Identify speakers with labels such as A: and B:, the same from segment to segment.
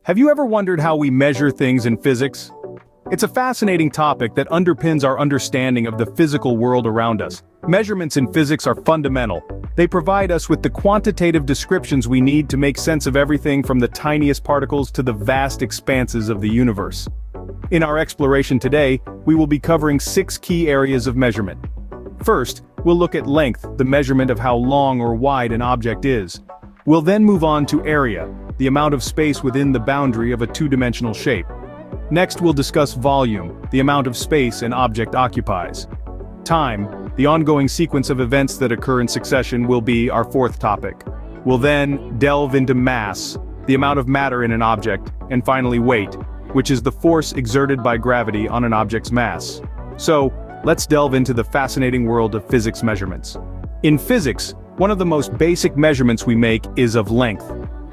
A: Have you ever wondered how we measure things in physics? It's a fascinating topic that underpins our understanding of the physical world around us. Measurements in physics are fundamental. They provide us with the quantitative descriptions we need to make sense of everything from the tiniest particles to the vast expanses of the universe. In our exploration today, we will be covering 6 key areas of measurement. First, we'll look at length, the measurement of how long or wide an object is. We'll then move on to area, the amount of space within the boundary of a two-dimensional shape. Next, we'll discuss volume, the amount of space an object occupies. Time, the ongoing sequence of events that occur in succession, will be our fourth topic. We'll then delve into mass, the amount of matter in an object, and finally weight, which is the force exerted by gravity on an object's mass. So, let's delve into the fascinating world of physics measurements. In physics, one of the most basic measurements we make is of length.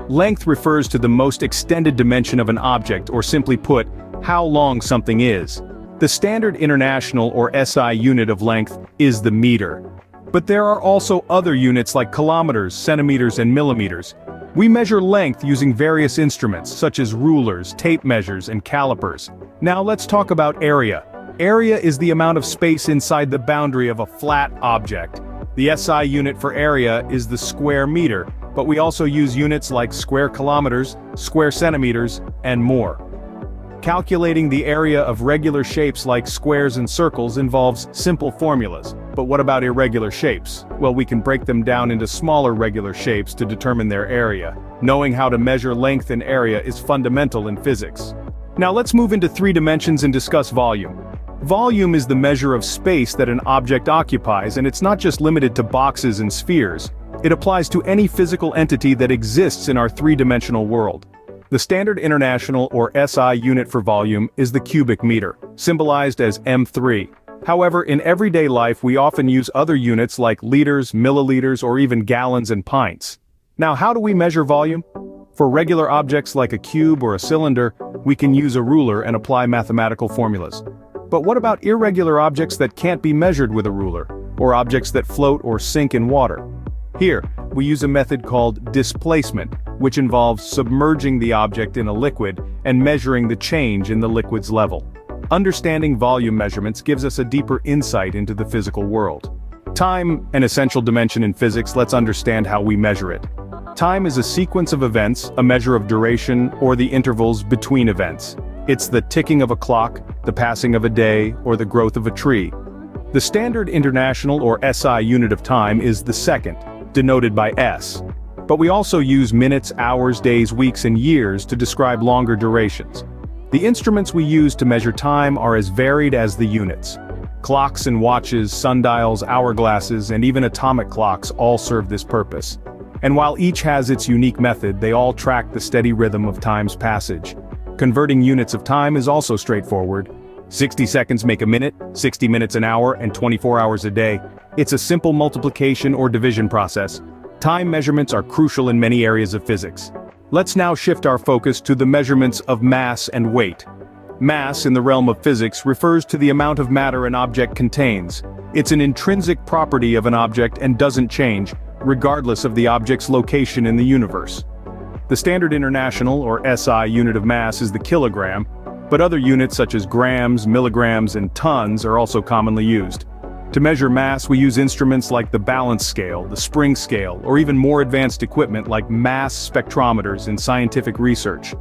A: Length refers to the most extended dimension of an object, or simply put, how long something is. The standard international or SI unit of length is the meter. But there are also other units like kilometers, centimeters, and millimeters. We measure length using various instruments such as rulers, tape measures, and calipers. Now let's talk about area. Area is the amount of space inside the boundary of a flat object. The SI unit for area is the square meter, but we also use units like square kilometers, square centimeters, and more. Calculating the area of regular shapes like squares and circles involves simple formulas. But what about irregular shapes? Well, we can break them down into smaller regular shapes to determine their area. Knowing how to measure length and area is fundamental in physics. Now let's move into 3 dimensions and discuss volume. Volume is the measure of space that an object occupies, and it's not just limited to boxes and spheres. It applies to any physical entity that exists in our 3-dimensional world. The standard international or SI unit for volume is the cubic meter, symbolized as m3. However, in everyday life we often use other units like liters, milliliters, or even gallons and pints. Now, how do we measure volume? For regular objects like a cube or a cylinder, we can use a ruler and apply mathematical formulas. But what about irregular objects that can't be measured with a ruler, or objects that float or sink in water? Here, we use a method called displacement, which involves submerging the object in a liquid and measuring the change in the liquid's level. Understanding volume measurements gives us a deeper insight into the physical world. Time, an essential dimension in physics, let's understand how we measure it. Time is a sequence of events, a measure of duration, or the intervals between events. It's the ticking of a clock, the passing of a day, or the growth of a tree. The standard international or SI unit of time is the second, denoted by S. But we also use minutes, hours, days, weeks, and years to describe longer durations. The instruments we use to measure time are as varied as the units. Clocks and watches, sundials, hourglasses, and even atomic clocks all serve this purpose. And while each has its unique method, they all track the steady rhythm of time's passage. Converting units of time is also straightforward. 60 seconds make a minute, 60 minutes an hour, and 24 hours a day. It's a simple multiplication or division process. Time measurements are crucial in many areas of physics. Let's now shift our focus to the measurements of mass and weight. Mass, in the realm of physics, refers to the amount of matter an object contains. It's an intrinsic property of an object and doesn't change, regardless of the object's location in the universe. The standard international or SI unit of mass is the kilogram, but other units such as grams, milligrams, and tons are also commonly used. To measure mass, we use instruments like the balance scale, the spring scale, or even more advanced equipment like mass spectrometers in scientific research.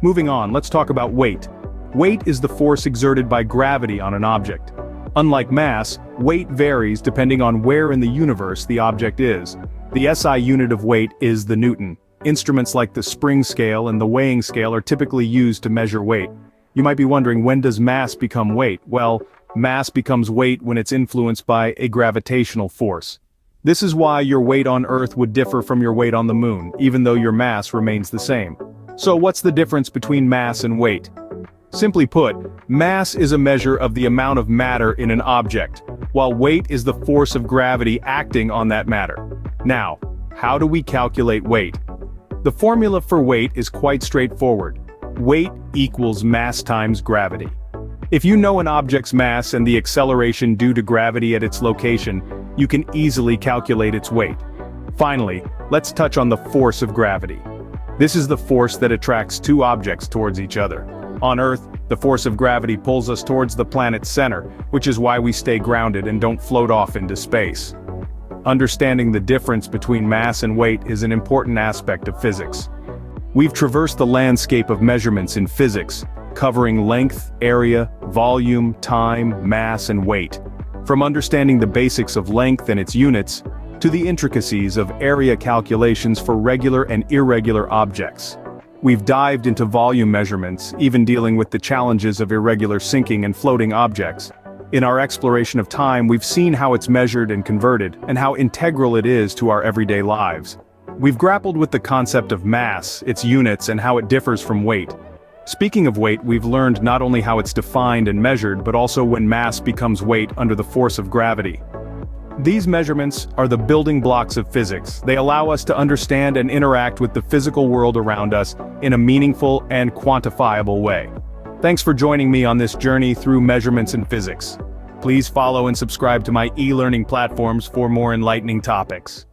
A: Moving on, let's talk about weight. Weight is the force exerted by gravity on an object. Unlike mass, weight varies depending on where in the universe the object is. The SI unit of weight is the Newton. Instruments like the spring scale and the weighing scale are typically used to measure weight. You might be wondering, when does mass become weight? Well, mass becomes weight when it's influenced by a gravitational force. This is why your weight on Earth would differ from your weight on the moon, even though your mass remains the same. So what's the difference between mass and weight? Simply put, mass is a measure of the amount of matter in an object, while weight is the force of gravity acting on that matter. Now, how do we calculate weight? The formula for weight is quite straightforward. Weight equals mass times gravity. If you know an object's mass and the acceleration due to gravity at its location, you can easily calculate its weight. Finally, let's touch on the force of gravity. This is the force that attracts two objects towards each other. On Earth, the force of gravity pulls us towards the planet's center, which is why we stay grounded and don't float off into space. Understanding the difference between mass and weight is an important aspect of physics. We've traversed the landscape of measurements in physics, covering length, area, volume, time, mass, and weight. From understanding the basics of length and its units, to the intricacies of area calculations for regular and irregular objects. We've dived into volume measurements, even dealing with the challenges of irregular sinking and floating objects. In our exploration of time, we've seen how it's measured and converted, and how integral it is to our everyday lives. We've grappled with the concept of mass, its units, and how it differs from weight. Speaking of weight, we've learned not only how it's defined and measured, but also when mass becomes weight under the force of gravity. These measurements are the building blocks of physics. They allow us to understand and interact with the physical world around us in a meaningful and quantifiable way. Thanks for joining me on this journey through measurements in physics. Please follow and subscribe to my e-learning platforms for more enlightening topics.